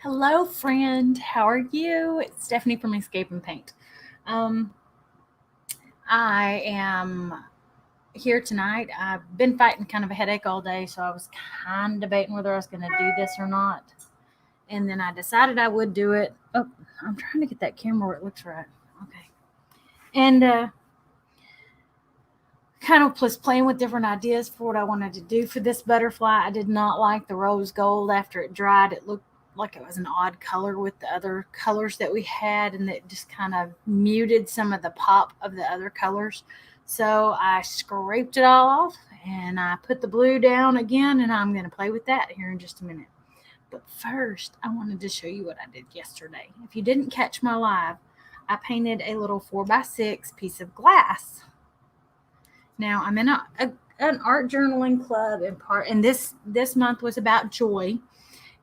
Hello, friend. How are you? It's Stephanie from Escape and Paint. Um, I am here tonight. I've been fighting kind of a headache all day, so I was kind of debating whether I was going to do this or not. And then I decided I would do it. Oh, I'm trying to get that camera where it looks right. Okay. And kind of was playing with different ideas for what I wanted to do for this butterfly. I did not like the rose gold after it dried. It looked like it was an odd color with the other colors that we had, and it just kind of muted some of the pop of the other colors. So I scraped it all off and I put the blue down again, and I'm going to play with that here in just a minute. But first, I wanted to show you what I did yesterday. If you didn't catch my live, I painted a little 4x6 piece of glass. Now I'm in an art journaling club, and this month was about joy,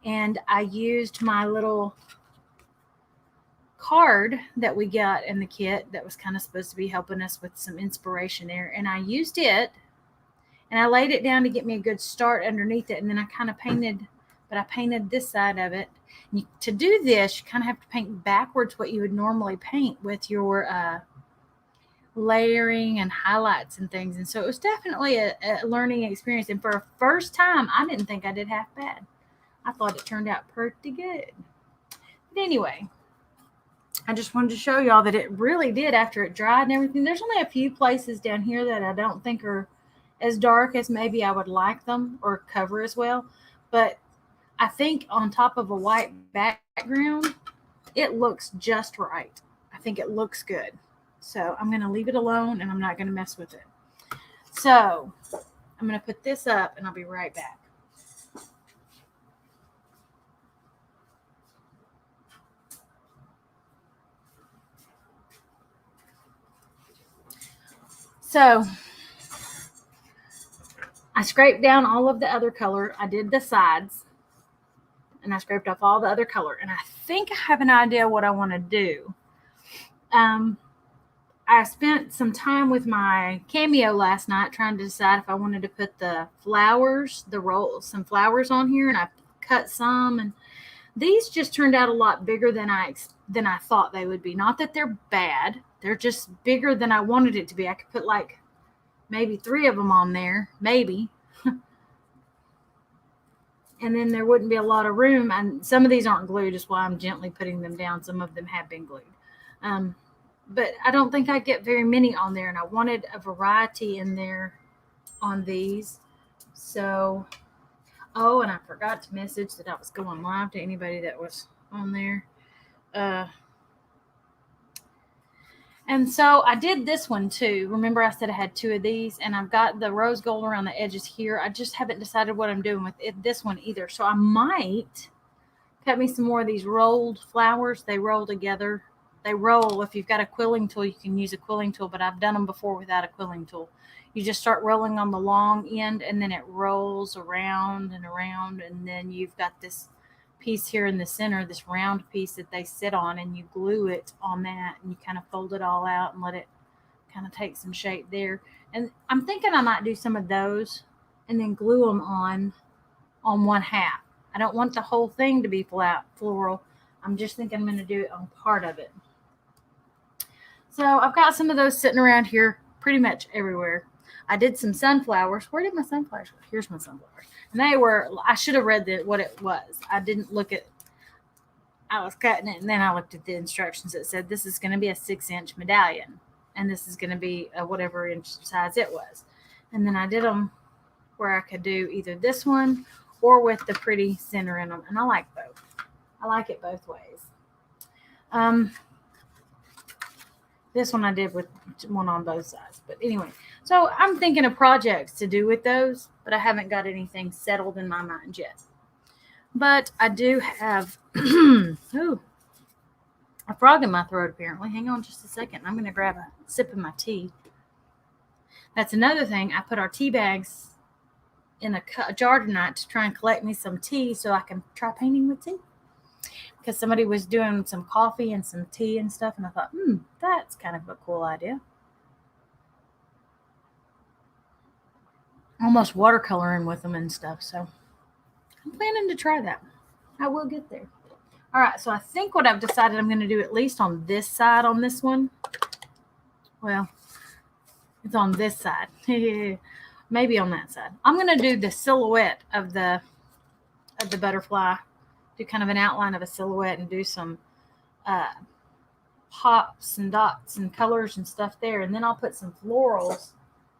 and I used my little card that we got in the kit that was kind of supposed to be helping us with some inspiration there, and I used it and I laid it down to get me a good start underneath it, and then I kind of painted, but I painted this side of it. To do this, you kind of have to paint backwards what you would normally paint with your layering and highlights and things. And so it was definitely a learning experience. And for a first time, I didn't think I did half bad. I thought it turned out pretty good. But anyway, I just wanted to show y'all that it really did after it dried and everything. There's only a few places down here that I don't think are as dark as maybe I would like them or cover as well. But I think on top of a white background, it looks just right. I think it looks good. So I'm going to leave it alone and I'm not going to mess with it. So I'm going to put this up and I'll be right back. So I scraped down all of the other color. I did the sides and I scraped off all the other color. And I think I have an idea what I want to do. I spent some time with my Cameo last night trying to decide if I wanted to put the flowers, some flowers on here, and I cut some, and these just turned out a lot bigger than I thought they would be. Not that they're bad; they're just bigger than I wanted it to be. I could put like maybe 3 of them on there, maybe. And then there wouldn't be a lot of room. And some of these aren't glued, is why I'm gently putting them down. Some of them have been glued. But I don't think I get very many on there, and I wanted a variety in there on these. So, oh, and I forgot to message that I was going live to anybody that was on there. And so I did this one too. Remember, I said I had 2 of these, and I've got the rose gold around the edges here. I just haven't decided what I'm doing with this one either. So I might cut me some more of these rolled flowers. They roll together. They roll. If you've got a quilling tool, you can use a quilling tool, but I've done them before without a quilling tool. You just start rolling on the long end, and then it rolls around and around, and then you've got this piece here in the center, this round piece that they sit on, and you glue it on that, and you kind of fold it all out and let it kind of take some shape there. And I'm thinking I might do some of those and then glue them on one half. I don't want the whole thing to be flat floral. I'm just thinking I'm going to do it on part of it. So I've got some of those sitting around here pretty much everywhere. I did some sunflowers. Where did my sunflowers go? Here's my sunflowers. And they were, I should have read what it was. I didn't look at, I was cutting it, and then I looked at the instructions that said this is going to be a 6-inch medallion. And this is going to be a whatever inch size it was. And then I did them where I could do either this one or with the pretty center in them. And I like both. I like it both ways. This one I did with one on both sides. But anyway, so I'm thinking of projects to do with those, but I haven't got anything settled in my mind yet. But I do have ooh, a frog in my throat apparently. Hang on just a second. I'm going to grab a sip of my tea. That's another thing. I put our tea bags in a jar tonight to try and collect me some tea so I can try painting with tea. Because somebody was doing some coffee and some tea and stuff, and I thought, that's kind of a cool idea. Almost watercoloring with them and stuff, so I'm planning to try that. I will get there. All right, so I think what I've decided I'm going to do, at least on this side, on this one, well, it's on this side. Maybe on that side. I'm going to do the silhouette of the butterfly, do kind of an outline of a silhouette and do some pops and dots and colors and stuff there. And then I'll put some florals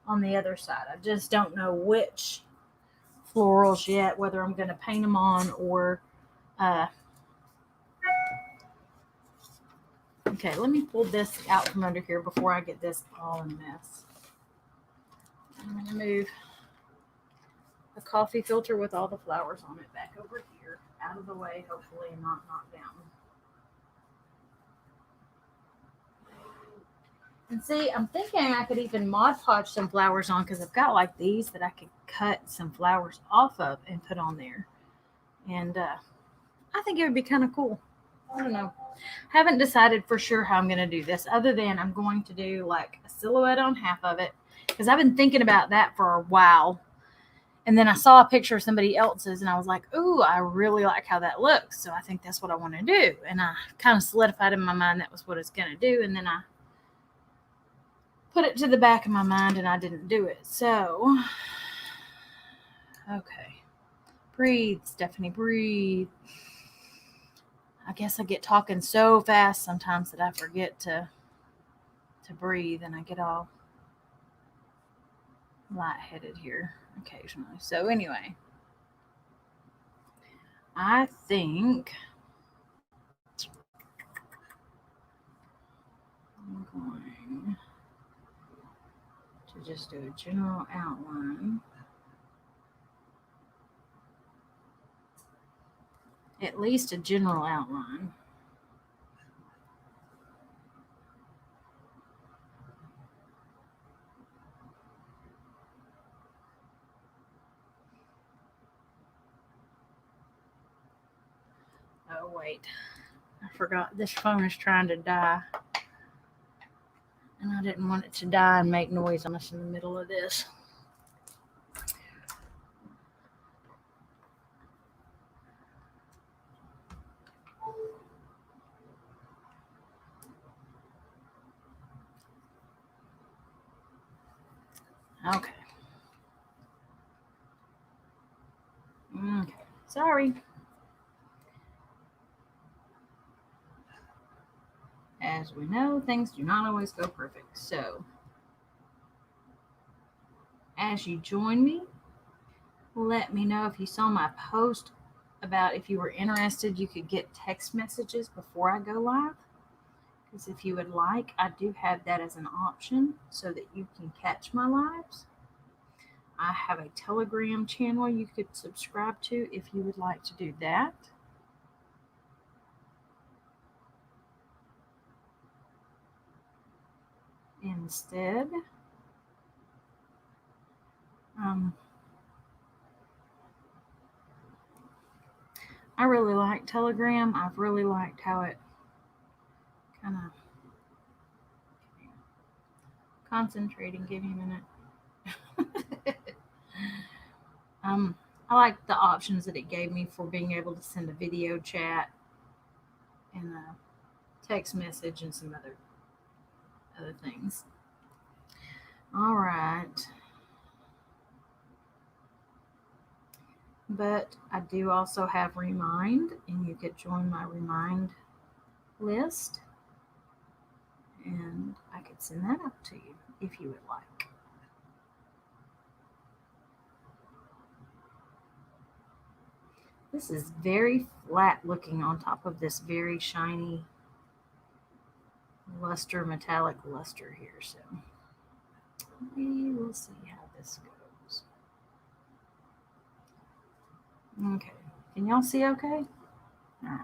on the other side. I just don't know which florals yet, whether I'm going to paint them on or okay, let me pull this out from under here before I get this all in a mess. I'm going to move the coffee filter with all the flowers on it back over here, out of the way, hopefully, and not knocked down. And see, I'm thinking I could even Mod Podge some flowers on, because I've got like these that I could cut some flowers off of and put on there. And I think it would be kind of cool. I don't know. Haven't decided for sure how I'm going to do this, other than I'm going to do like a silhouette on half of it, because I've been thinking about that for a while. And then I saw a picture of somebody else's and I was like, ooh, I really like how that looks. So I think that's what I want to do. And I kind of solidified in my mind that was what it's going to do. And then I put it to the back of my mind and I didn't do it. So, okay. Breathe, Stephanie, breathe. I guess I get talking so fast sometimes that I forget to breathe, and I get all lightheaded here occasionally. So anyway, I think I'm going to just do a general outline. At least a general outline. Oh, wait. I forgot this phone is trying to die. And I didn't want it to die and make noise on us in the middle of this. Okay. Okay. Sorry. As we know, things do not always go perfect. So, as you join me, let me know if you saw my post about if you were interested, you could get text messages before I go live. Because if you would like, I do have that as an option so that you can catch my lives. I have a Telegram channel you could subscribe to if you would like to do that. Instead, I really like Telegram. I've really liked how it kind of concentrating. Give me a minute. I like the options that it gave me for being able to send a video chat and a text message and some other things. All right. But I do also have Remind, and you could join my Remind list, and I could send that up to you if you would like. This is very flat looking on top of this very shiny luster, metallic luster here. So we will see how this goes. Okay. Can y'all see okay? All right.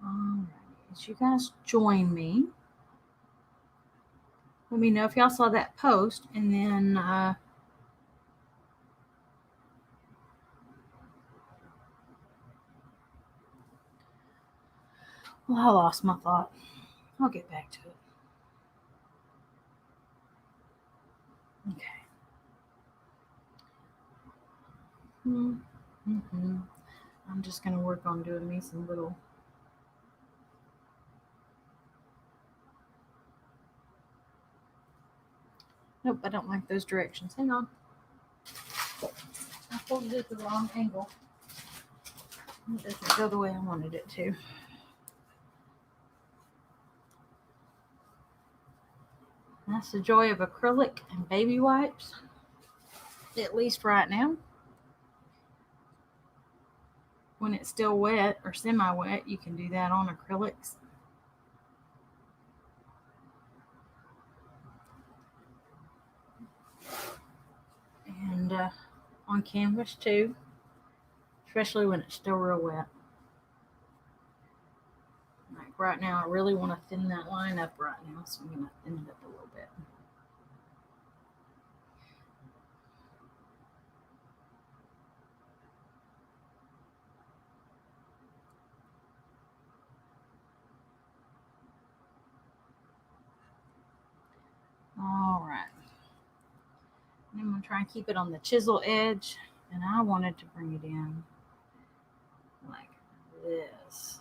All right. As you guys join me, let me know if y'all saw that post, and then well, I lost my thought. I'll get back to it. Okay. Mm-hmm. I'm just going to work on doing me some little. Nope, I don't like those directions. Hang on. I folded it the wrong angle. It doesn't go the way I wanted it to. That's the joy of acrylic and baby wipes, at least right now. When it's still wet or semi-wet, you can do that on acrylics. And on canvas too, especially when it's still real wet. Like right now, I really want to thin that line up right now, so I'm going to thin it up a little bit. All right. And I'm going to try and keep it on the chisel edge, and I wanted to bring it in like this.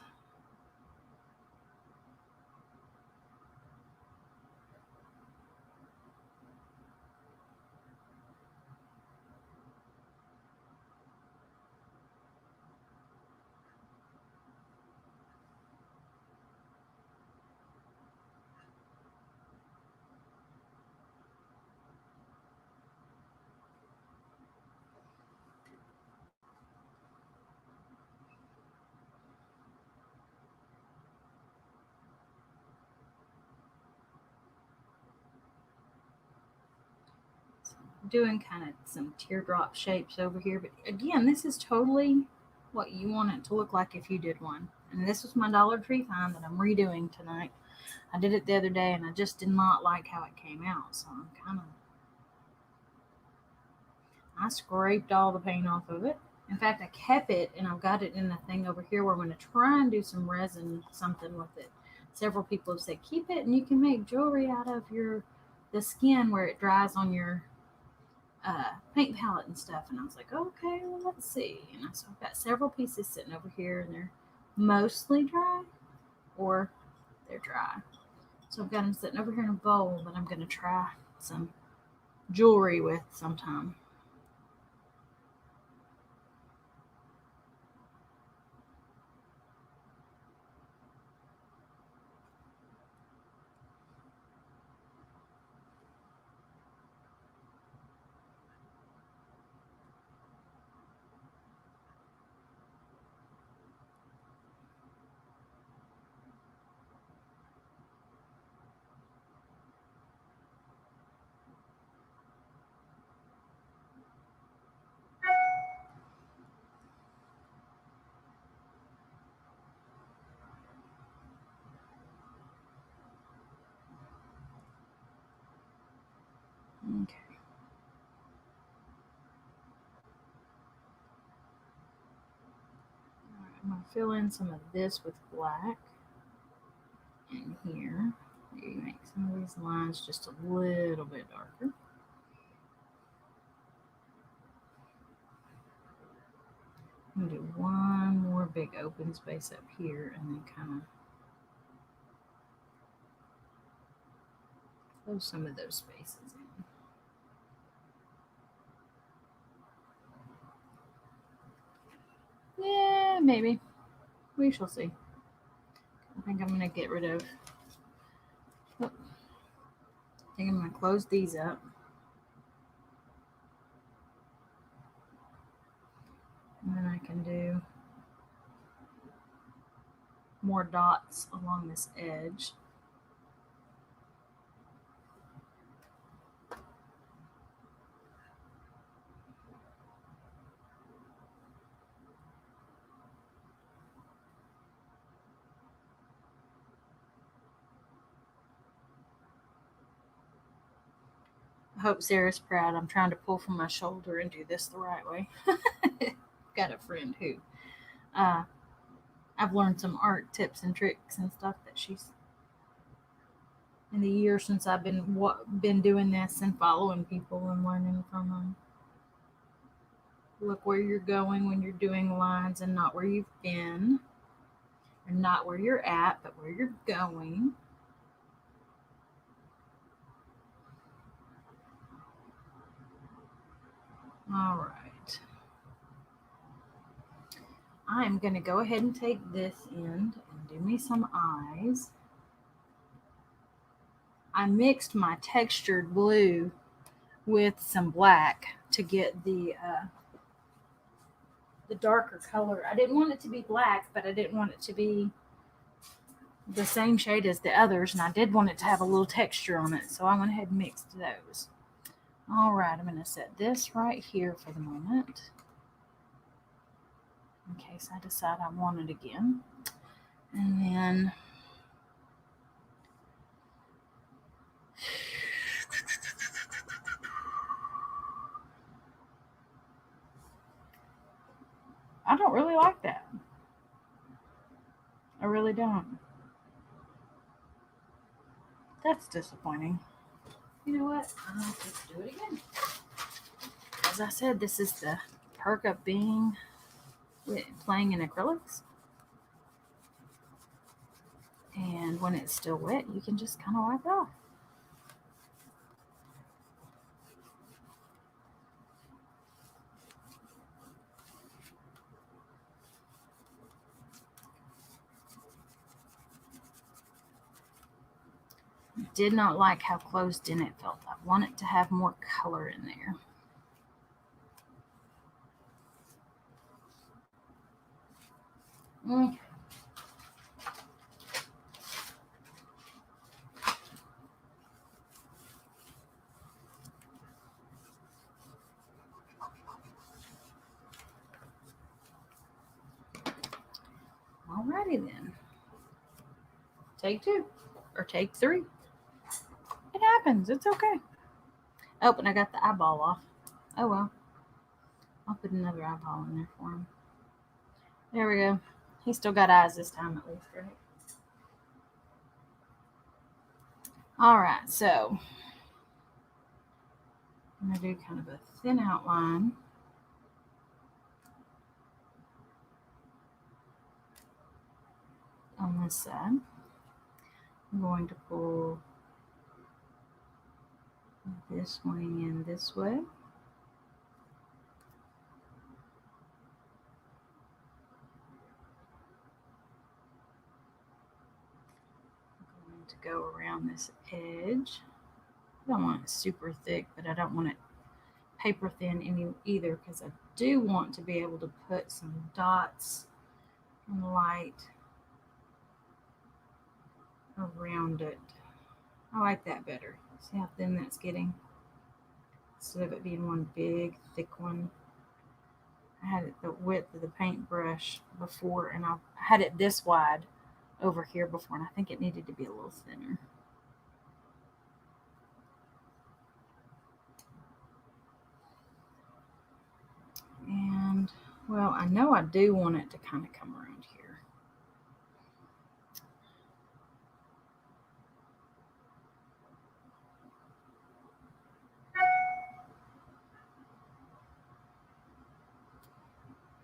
Doing kind of some teardrop shapes over here, but again, this is totally what you want it to look like if you did one. And this was my Dollar Tree find that I'm redoing tonight. I did it the other day and I just did not like how it came out, so I'm kind of, I scraped all the paint off of it. In fact, I kept it and I've got it in a thing over here where I'm going to try and do some resin something with it. Several people have said keep it and you can make jewelry out of the skin where it dries on your paint palette and stuff. And I was like, okay, well, let's see. And so I've got several pieces sitting over here, and they're mostly dry or they're dry. So I've got them sitting over here in a bowl that I'm going to try some jewelry with sometime. Okay. All right, I'm going to fill in some of this with black in here. Maybe make some of these lines just a little bit darker. I'm going to do one more big open space up here and then kind of close some of those spaces in. Yeah, maybe. We shall see. I think I'm going to get rid of. Oh, I think I'm going to close these up. And then I can do more dots along this edge. I hope Sarah's proud. I'm trying to pull from my shoulder and do this the right way. Got a friend who uh, I've learned some art tips and tricks and stuff that she's in the years since I've been doing this and following people and learning from them. Look where you're going when you're doing lines and not where you've been. Or not where you're at, but where you're going. All right. I'm going to go ahead and take this end and do me some eyes. I mixed my textured blue with some black to get the darker color. I didn't want it to be black, but I didn't want it to be the same shade as the others, and I did want it to have a little texture on it, so I went ahead and mixed those. All right, I'm going to set this right here for the moment in case I decide I want it again. And then I don't really like that. I really don't. That's disappointing. You know what? I'll just do it again. As I said, this is the perk of playing in acrylics. And when it's still wet, you can just kind of wipe it off. Did not like how closed in it felt. I want it to have more color in there. Okay. Alrighty then. Take two. Or take three. It happens. It's okay. Oh, and I got the eyeball off. Oh well. I'll put another eyeball in there for him. There we go. He's still got eyes this time at least, right? Alright, so I'm going to do kind of a thin outline. On this side. I'm going to pull this wing in this way. I'm going to go around this edge. I don't want it super thick, but I don't want it paper thin either, because I do want to be able to put some dots and light around it. I like that better. See how thin that's getting? Instead of it being one big thick one. I had it the width of the paintbrush before, and I had it this wide over here before, and I think it needed to be a little thinner. And, well, I know I do want it to kind of come around here.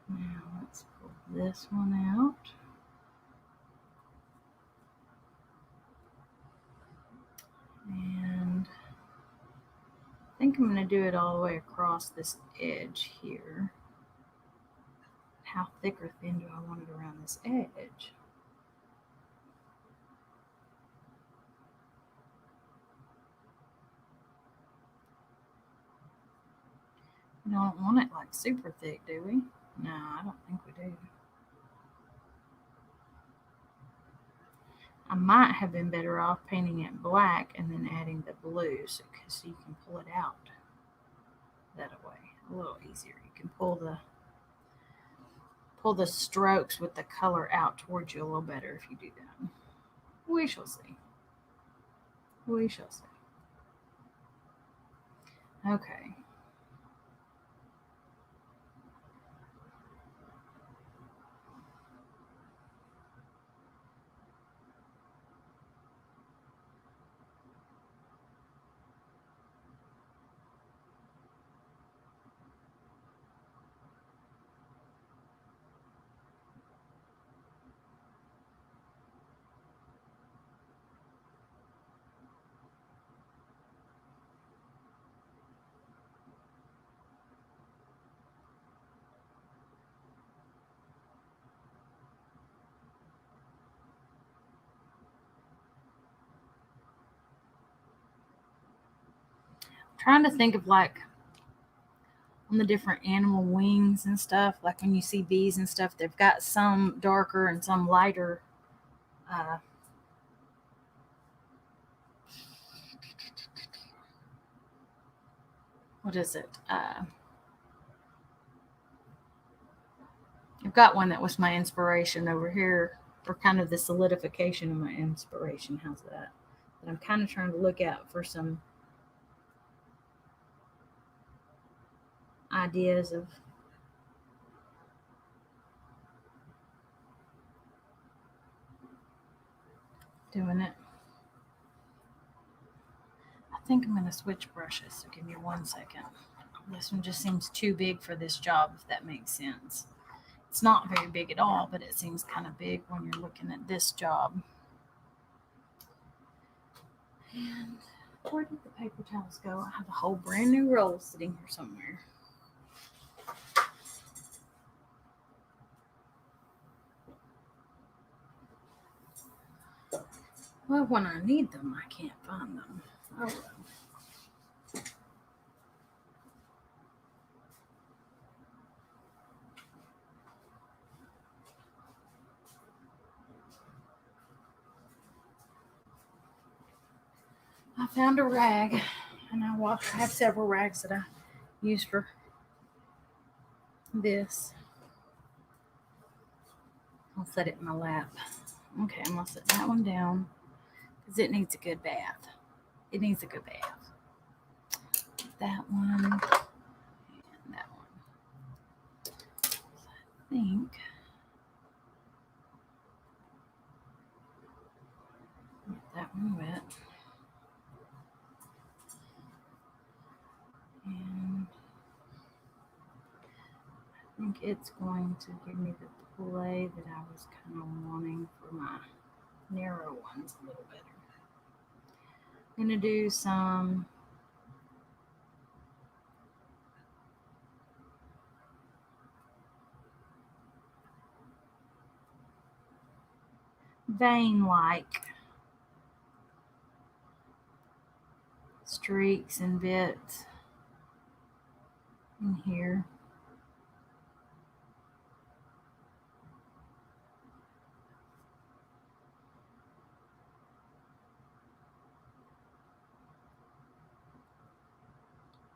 Now, let's pull this one out. And I think I'm going to do it all the way across this edge here. How thick or thin do I want it around this edge? We don't want it like super thick, do we? No, I don't think we do. I might have been better off painting it black and then adding the blue so you can pull it out that way a little easier. You can pull the strokes with the color out towards you a little better if you do that. We shall see. We shall see. Okay. trying to think of like on the different animal wings and stuff, like when you see bees and stuff, they've got some darker and some lighter. Uh, what is it? I've got one that was my inspiration over here, or kind of the solidification of my inspiration. How's that? But I'm kind of trying to look out for some ideas of doing it. I think I'm going to switch brushes, so give me 1 second. This one just seems too big for this job, if that makes sense. It's not very big at all, but it seems kind of big when you're looking at this job. And where did the paper towels go? I have a whole brand new roll sitting here somewhere. Well, when I need them, I can't find them. Oh well. I found a rag, and I have several rags that I use for this. I'll set it in my lap. Okay, I'm gonna set that one down because it needs a good bath. It needs a good bath. That one and that one. I think get that one wet. And I think it's going to give me the play that I was kind of wanting for my narrow ones a little better. I'm going to do some vein-like streaks and bits in here.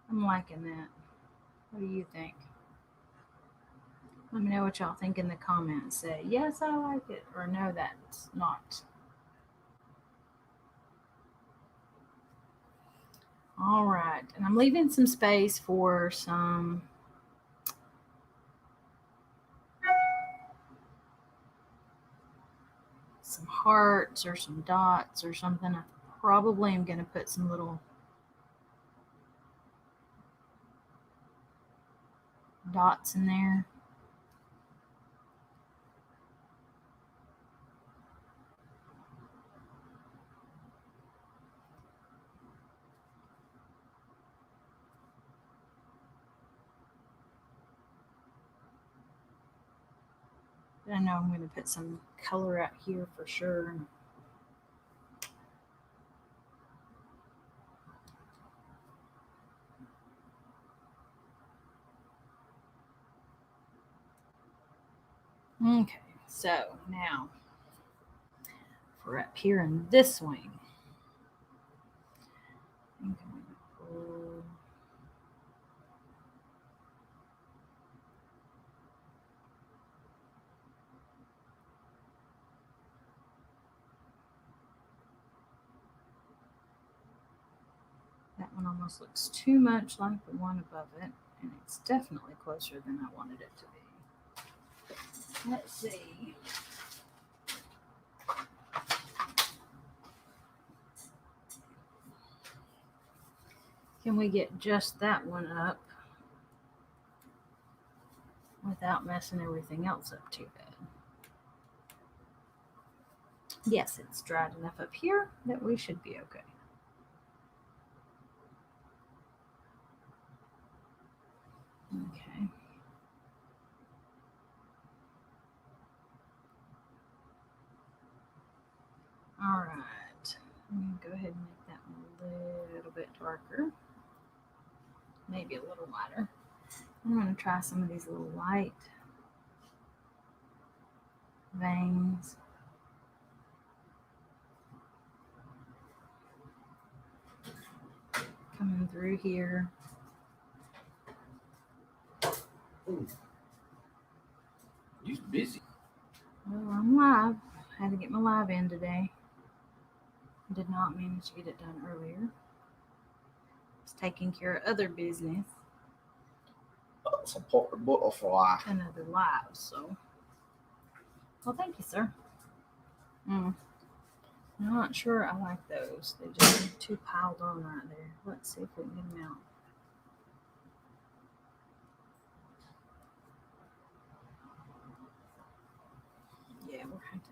I'm liking that. What do you think? Let me know what y'all think in the comments. Say, yes, I like it, or no, that's not. All right, and I'm leaving some space for some hearts or some dots or something. I probably am going to put some little dots in there. I know I'm going to put some color out here for sure. Okay, so now for up here in this wing, I'm going to pull that one. Almost looks too much like the one above it, and it's definitely closer than I wanted it to be. Let's see. Can we get just that one up without messing everything else up too bad? Yes, it's dried enough up here that we should be okay. Okay. All right. I'm going to go ahead and make that one a little bit darker. maybe a little lighter. I'm going to try some of these little light veins. Coming through here. Ooh. You're busy. Well, I'm live. I had to get my live in today. Did not manage to get it done earlier. Was taking care of other business. Support the butterfly. Another live, so. Well, thank you, sir. I'm not sure I like those. They just too piled on right there. Let's see if we can get them out. Yeah, we're going to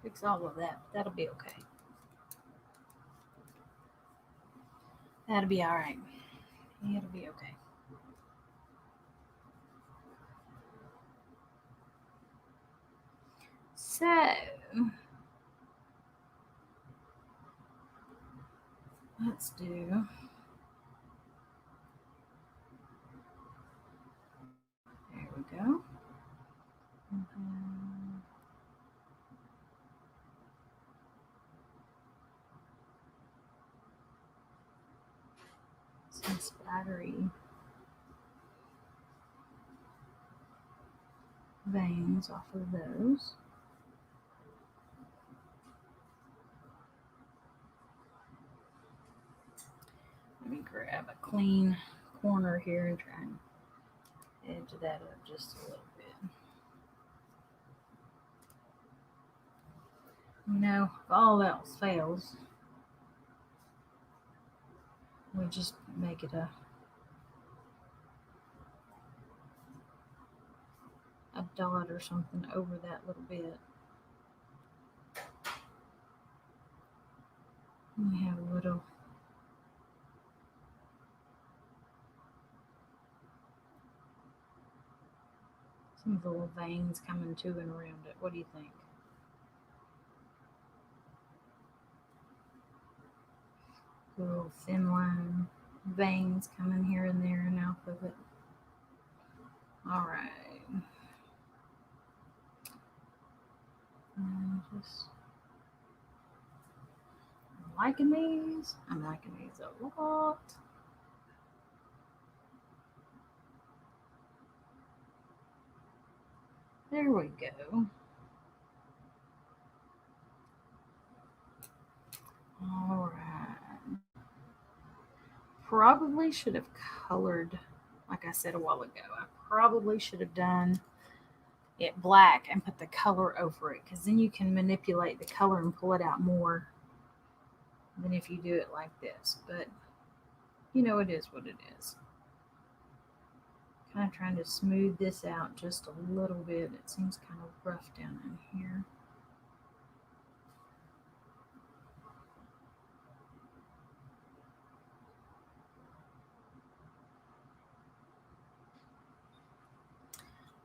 fix all of that. That'll be okay. That'll be all right. It'll be okay. So, let's do. There we go. Some spidery veins off of those. Let me grab a clean corner here and try and edge that up just a little bit. You know, if all else fails, we just make it a dot or something over that little bit. We have a little some of the little veins coming to and around it. What do you think? Little thin line veins coming here and there and out of it. All right. I'm liking these. I'm liking these a lot. There we go. All right. Probably should have colored, like I said a while ago. I probably should have done it black and put the color over it, because then you can manipulate the color and pull it out more than if you do it like this. But you know, it is what it is. Kind of trying to smooth this out just a little bit. It seems kind of rough down in here.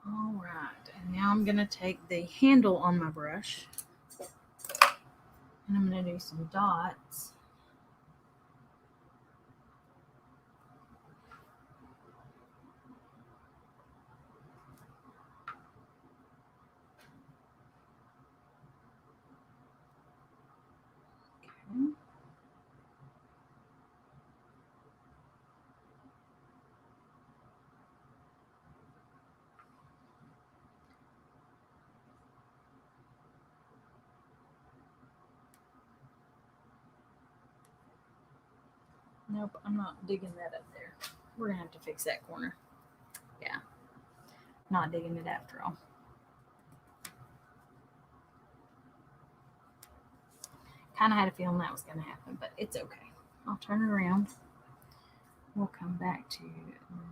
All right, and now I'm going to take the handle on my brush and I'm going to do some dots. Okay. Nope, I'm not digging that up there. We're going to have to fix that corner. Yeah, not digging it after all. Kind of had a feeling that was going to happen, but it's okay. I'll turn it around. We'll come back to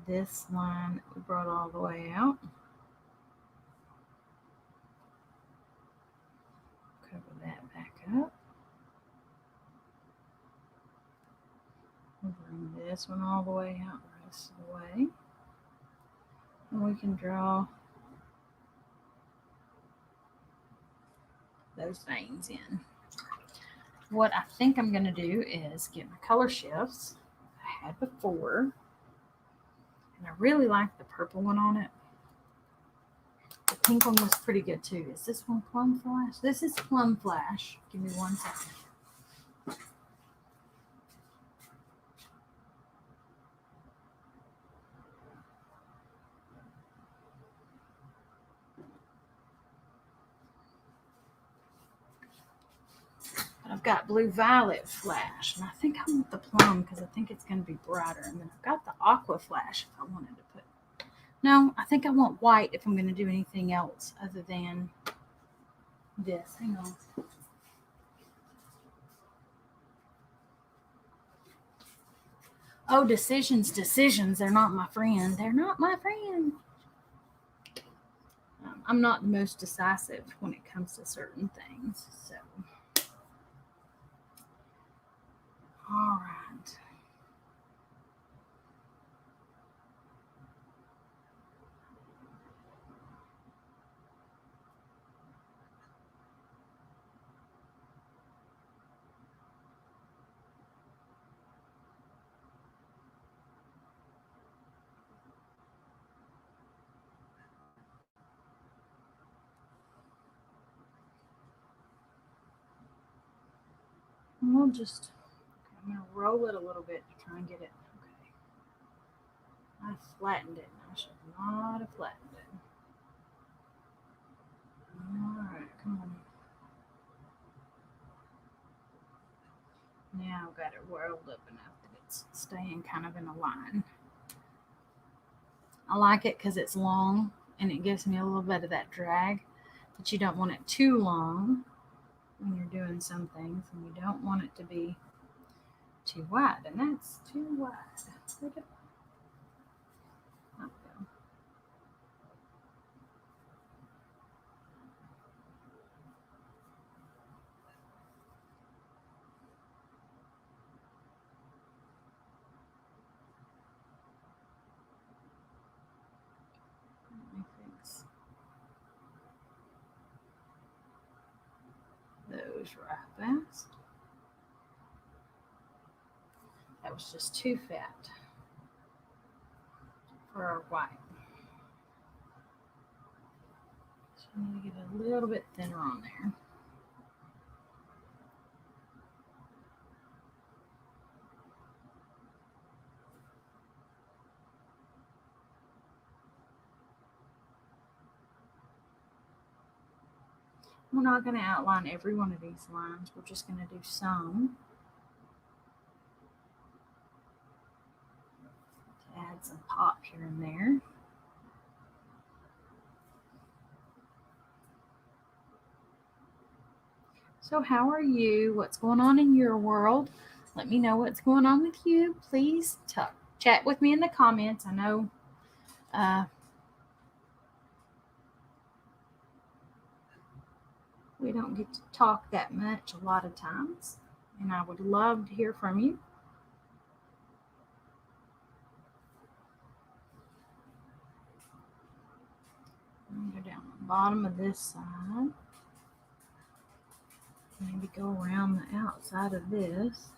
this line that we brought all the way out. Cover that back up. We'll bring this one all the way out the rest of the way. And we can draw those veins in. what I think I'm going to do is get my color shifts I had before. And I really like the purple one on it. The pink one was pretty good too. Is this one Plum Flash? This is Plum Flash. Give me 1 second. I've got Blue Violet Flash, and I think I want the Plum because I think it's going to be brighter. And then I've got the Aqua Flash if I wanted to put. No, I think I want white if I'm going to do anything else other than this. Hang on. Oh, decisions. They're not my friend. They're not my friend. I'm not the most decisive when it comes to certain things. So, all right. I'm going to roll it a little bit to try and get it. Okay. I flattened it. I should not have flattened it. All right, come on. Now I've got it rolled up enough that it's staying kind of in a line. I like it because it's long and it gives me a little bit of that drag, but you don't want it too long when you're doing some things, and you don't want it to be too wide, and that's too wide. Where'd it go? Let me fix those right fast. That was just too fat for our white. So I need to get a little bit thinner on there. We're not going to outline every one of these lines. We're just going to do some to add some pop here and there. So how are you? What's going on in your world? Let me know what's going on with you. Please chat with me in the comments. I know we don't get to talk that much a lot of times, and I would love to hear from you. I'm going to go down the bottom of this side. Maybe go around the outside of this.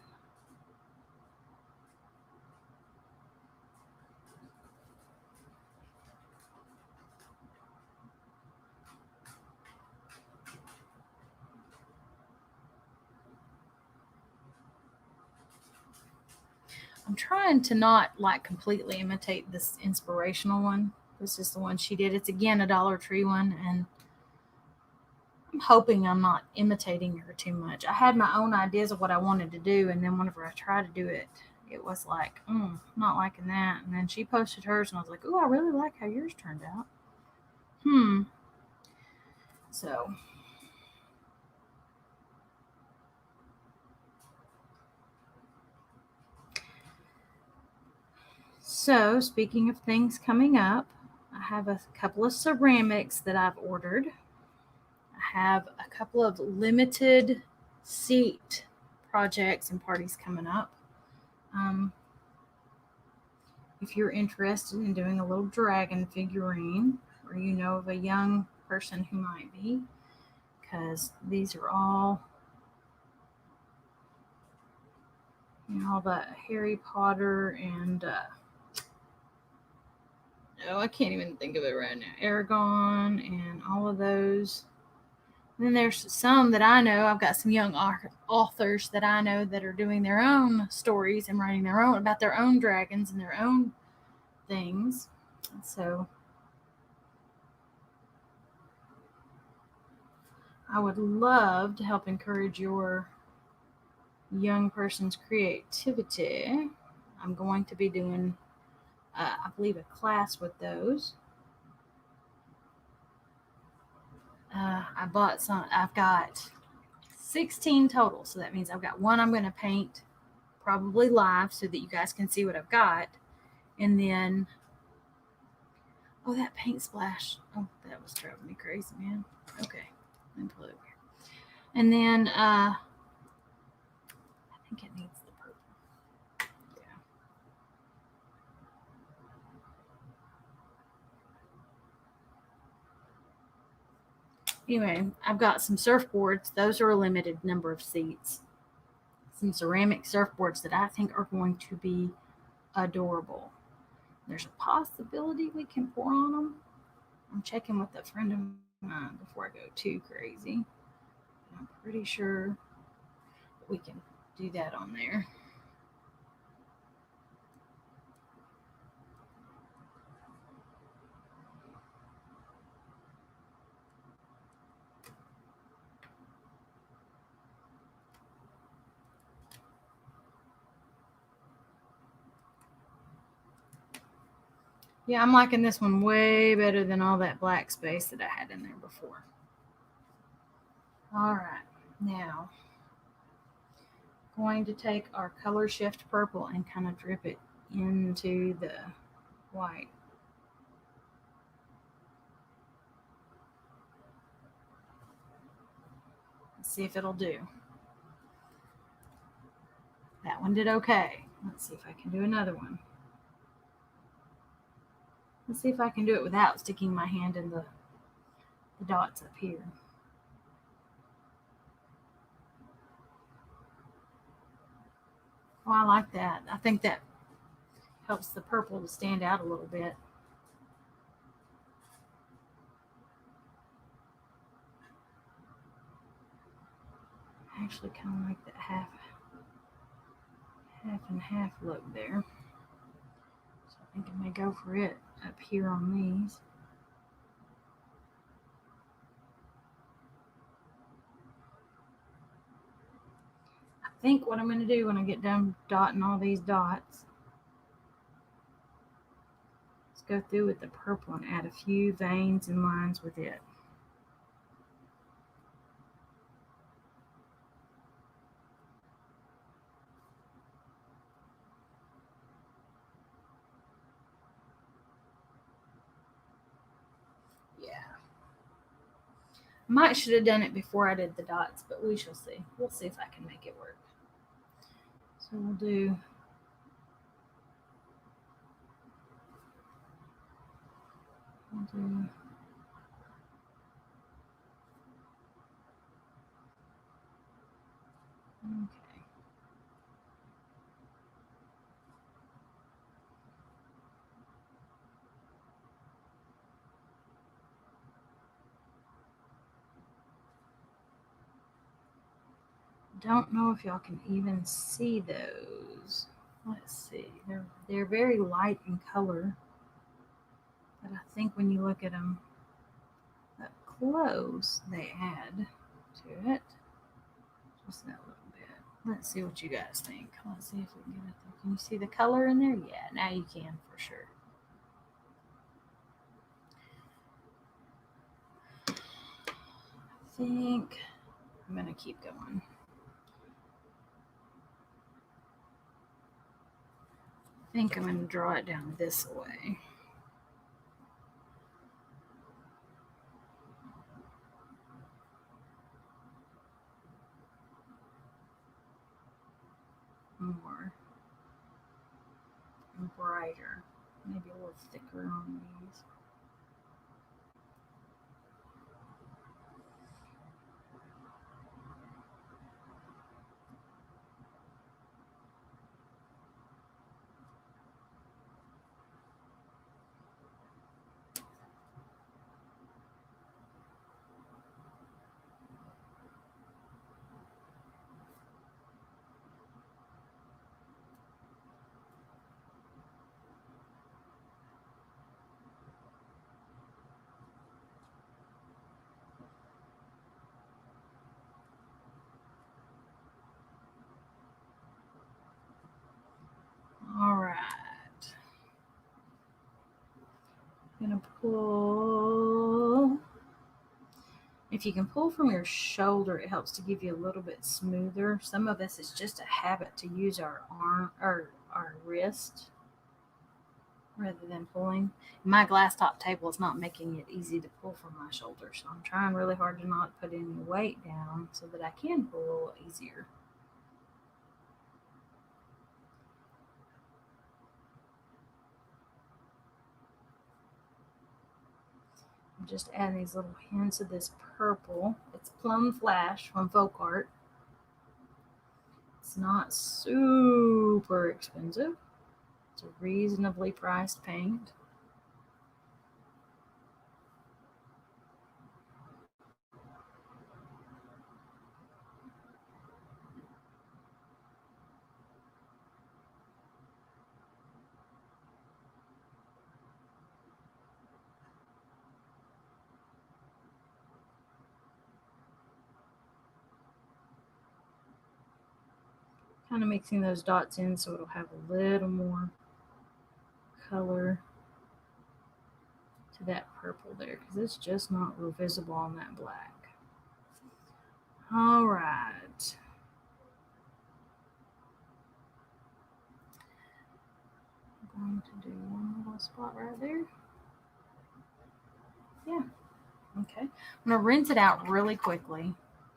I'm trying to not like completely imitate this inspirational one. This is the one she did. It's again a Dollar Tree one, and I'm hoping I'm not imitating her too much. I had my own ideas of what I wanted to do, and then whenever I tried to do it, it was like, not liking that. And then she posted hers, and I was like, oh, I really like how yours turned out. So speaking of things coming up, I have a couple of ceramics that I've ordered. I have a couple of limited seat projects and parties coming up. If you're interested in doing a little dragon figurine, or you know of a young person who might be, because these are all all the Harry Potter and oh, I can't even think of it right now. Aragon and all of those. And then there's some that I know. I've got some young authors that I know that are doing their own stories and writing their own about their own dragons and their own things. So I would love to help encourage your young person's creativity. I'm going to be doing, I believe, a class with those. I bought some. I've got 16 total, so that means I've got one I'm going to paint probably live so that you guys can see what I've got, and then oh, that paint splash, oh, that was driving me crazy, man. Okay, let me pull it over here, and then I think it needs the purple. Yeah. Anyway, I've got some surfboards. Those are a limited number of seats. Some ceramic surfboards that I think are going to be adorable. There's a possibility we can pour on them. I'm checking with a friend of mine before I go too crazy. I'm pretty sure we can do that on there. Yeah, I'm liking this one way better than all that black space that I had in there before. All right, now going to take our color shift purple and kind of drip it into the white. Let's see if it'll do. That one did okay. Let's see if I can do another one. Let's see if I can do it without sticking my hand in the dots up here. Oh, I like that. I think that helps the purple to stand out a little bit. I actually kind of like that half and half look there. So I think I may go for it up here on these. I think what I'm going to do when I get done dotting all these dots is go through with the purple and add a few veins and lines with it. Yeah. Might should have done it before I did the dots, but we shall see. We'll see if I can make it work. So we'll do okay. Don't know if y'all can even see those. Let's see. They're very light in color, but I think when you look at them up close, they add to it just that little bit. Let's see what you guys think. Let's see if we can get it there. Can you see the color in there? Yeah, now you can for sure. I think I'm gonna keep going. I think I'm gonna draw it down this way. More brighter, maybe a little thicker on these. gonna pull. If you can pull from your shoulder, it helps to give you a little bit smoother. Some of us, it's just a habit to use our arm or our wrist rather than pulling. My glass top table is not making it easy to pull from my shoulder, so I'm trying really hard to not put any weight down so that I can pull a little easier. I'm just adding these little hints of this purple. It's Plum Flash from Folk Art. It's not super expensive. It's a reasonably priced paint. Kind of mixing those dots in so it'll have a little more color to that purple there, because it's just not real visible on that black. All right. I'm going to do one little spot right there. Yeah. Okay. I'm going to rinse it out really quickly.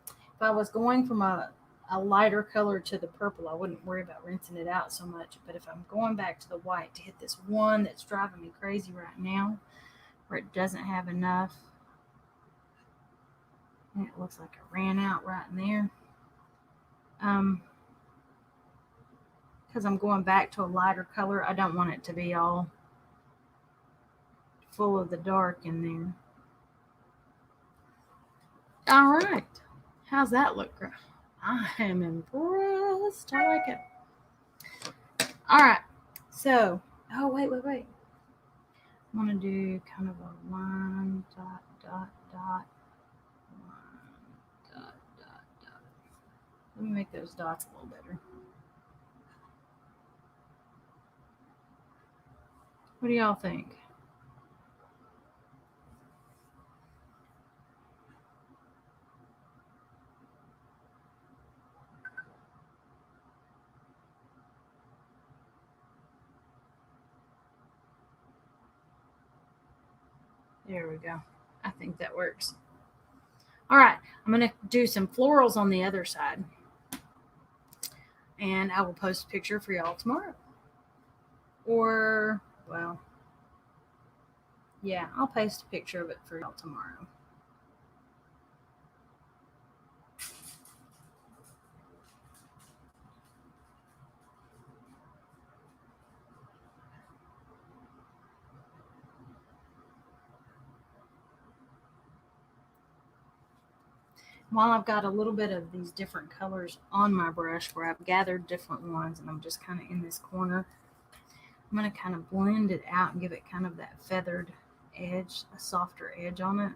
If I was going from a lighter color to the purple, I wouldn't worry about rinsing it out so much. But if I'm going back to the white to hit this one that's driving me crazy right now, where it doesn't have enough, and it looks like it ran out right in there. Because I'm going back to a lighter color, I don't want it to be all full of the dark in there. All right. How's that look? I am impressed. I like it. All right. So, oh, wait. I want to do kind of a line, dot, dot, dot, line, dot, dot, dot. Let me make those dots a little better. What do y'all think? There we go. I think that works. All right, I'm going to do some florals on the other side. And I will post a picture for y'all tomorrow. Or, well, yeah, I'll post a picture of it for y'all tomorrow. While I've got a little bit of these different colors on my brush where I've gathered different ones and I'm just kind of in this corner, I'm going to kind of blend it out and give it kind of that feathered edge, a softer edge on it.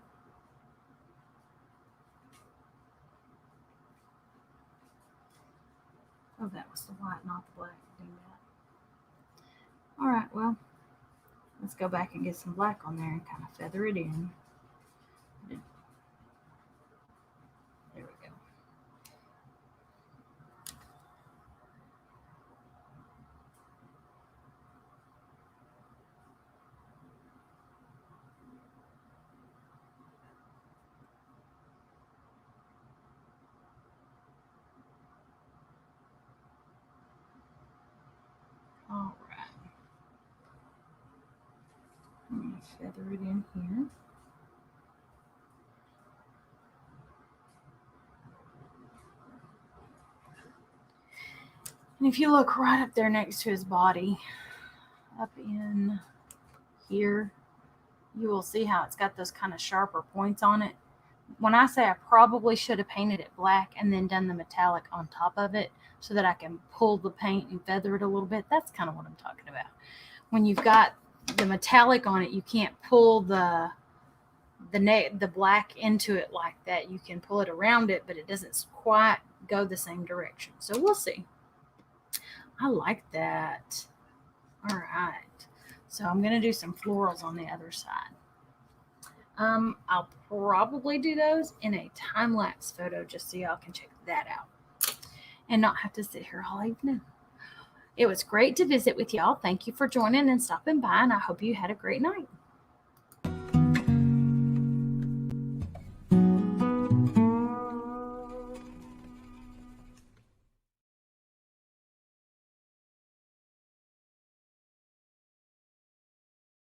Oh, that was the white, not the black. Do that. All right, well, let's go back and get some black on there and kind of feather it in. There we go. All right. I'm going to feather it in here. And if you look right up there next to his body, up in here, you will see how it's got those kind of sharper points on it. When I say I probably should have painted it black and then done the metallic on top of it so that I can pull the paint and feather it a little bit, that's kind of what I'm talking about. When you've got the metallic on it, you can't pull the black into it like that. You can pull it around it, but it doesn't quite go the same direction. So we'll see. I like that. All right. So I'm going to do some florals on the other side. I'll probably do those in a time-lapse photo just so y'all can check that out and not have to sit here all evening. It was great to visit with y'all. Thank you for joining and stopping by, and I hope you had a great night.